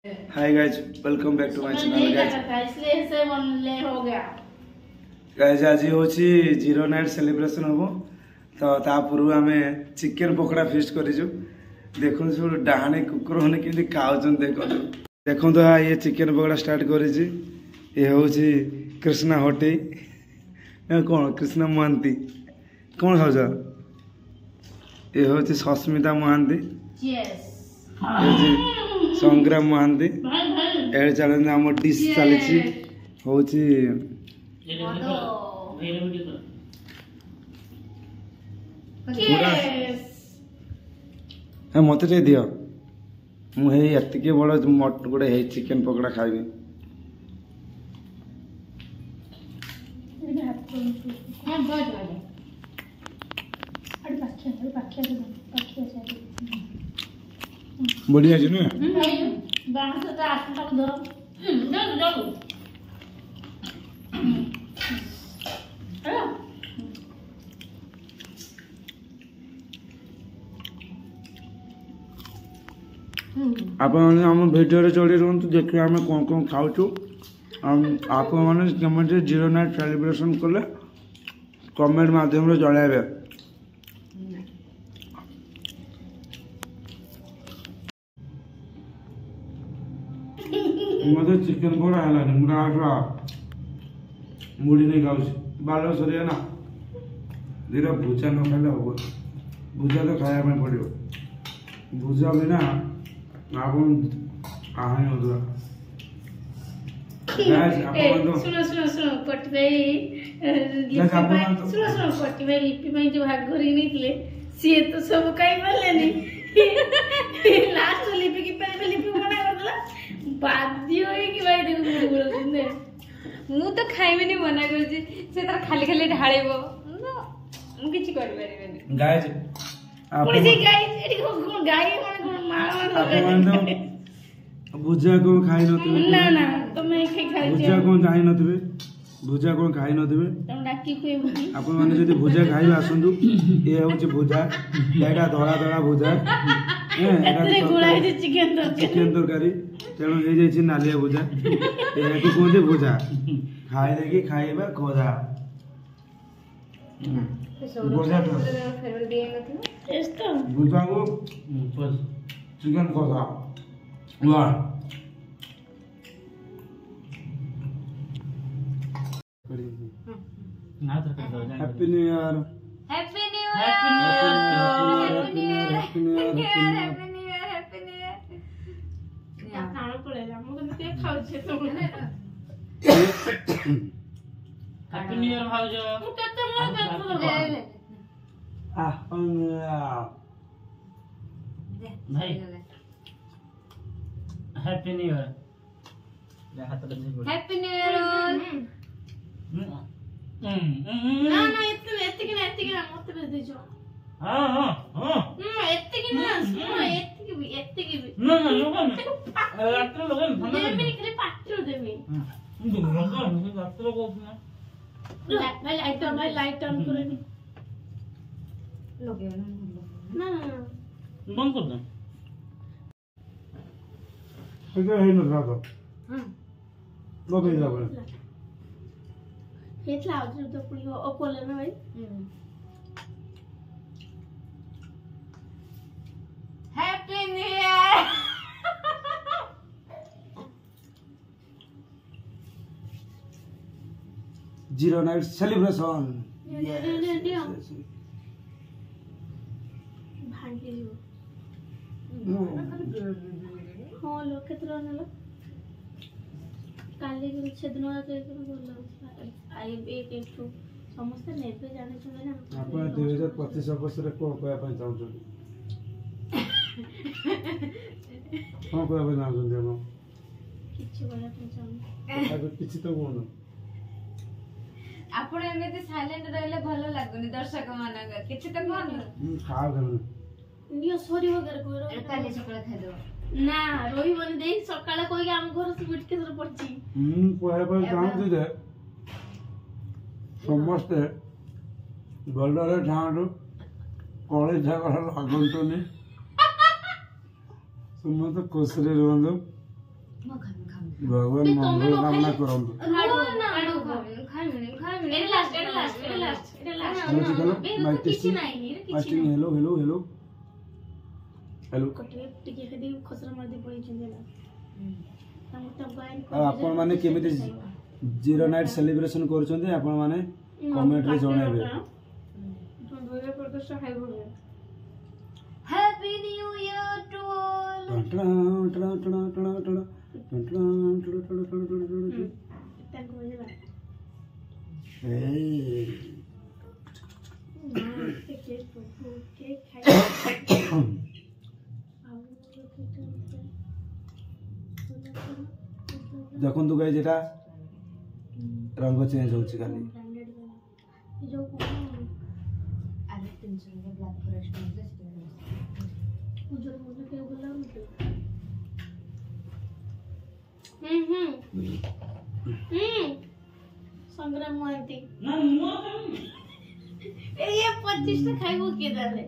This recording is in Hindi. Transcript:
Hi guys, welcome back to my channel guys. इसलिए से बनले हो गया गाइज आज होची जीरो नाइट सेलिब्रेशन होबो तो ता पूर्व आमे चिकन पकोड़ा फीस्ट करिजु। देखो सब डाहाने कुकुर होने केंदी खाउछन देखो तो ये चिकन पकोड़ा स्टार्ट करिछि। ये होची कृष्णा होटी ना कोन कृष्णा महांती कोन खाउछ? ये होची सस्मिता महांती, यस संग्राम महांती। एड चैलेंज हम डिश चली होची मत दियो मुझे बड़ मट गोटे चिकेन पकोड़ा खाइबी। बढ़िया जी ना आप भिडियो चढ़ी रुहतु देखिए आम कौन कौन खाऊ। आप मैंने जीरो नाइट सेलिब्रेशन कले कमेंट माध्यम जन मत चिकेन पकोड़ा है मुड़ी नहीं खाऊ बाल सर ना धीरे भुजा न खाले हम भुजा तो खाया पड़ो भुजा बिना आप लिपि जो भाग सी तो सब कहीं बोलेनी लास्ट लिपि की लिपि मना करदेला बाध्य होई कि भाई देखो मुड़ी बोलछिन मु तो खाइबेनी मना करछि से तर खाली खाली ढाळेबो मु किछि करि परिबेनी गाइस पुलिस गाइस एठी कोन गाय कोन मार भुजा को खाई नथिबे ना ना तमे खाई भुजा को खाई नथिबे भुजा को खाई नथिबे तम डाकी खुएबो आपण माने जदी भुजा खाइबे आसंदु ए होची भुजा एटा धड़ा धड़ा भुजा एतरे गुळाई दे चिकन तरकारी तेणु ये जाइछि नालिया भुजा एटी कोंदे भुजा खाई देखि खाइबा खोजा भुजा तो फेवरेट डे नथिबो टेस्ट तो भुजा को चिकन खोजा वाह happy new year happy new year happy new year happy new year happy new year खाना पड़ेगा मुझे ते खाऊ छे तुमने हैप्पी न्यू ईयर भाऊजो केते मन करबो भाई हैप्पी न्यू ईयर ले हाथ लगे बोल हैप्पी न्यू ईयर ना ना इतने ना मत भेज दीजो हां हां हां इतने ना इतने भी ना ना लोगन रात लोगन देमी खाली पात्र देमी लोगन रात लोग ना लाइट ऑन करनी लगे ना बंद कर दे इधर है ना तो हां लो भेज दो हेतला आउट तो पुरी ओपोले ना भाई happy new year zero night celebration भांगी हाँ लोग केतरा नेला काली छेदन आई एक समस्त नेबे जाने छले ना आपण 2025 वर्ष रे कोन कोया पय चाहू कोन कोया पय ना जंदे हम किछि बड़ा पय अब किछि तो कोन आपण एमेते साइलेंट रहले भलो लागुनी दर्शक मानक किछि तो कोन खा गन नियो सॉरी वगैरह कोरो काली चकला खाइ दो ना रोही बने देख सकाळे कोई हम घर से बिट के सर पड़ची कोया पय चाहू जे समस्त गलरे ठाणु कोळे झगड़ा लागंतोनी तुम तो खुश रे रुहंदो भगवान मंगल कामना करंतु mic testing hello hello hello hello आपण माने केमिति जीरो नाइट सेलिब्रेशन करछन्ते आपण माने कमेंट रे जणाइबे happy new year to all. देखो तो गाइस एटा रंग चेंज होछि खाली अरे 300 के ब्लैक फॉरेस्ट में संग्राम महांती ना मुआ ये 25 टा खाइबो के दाले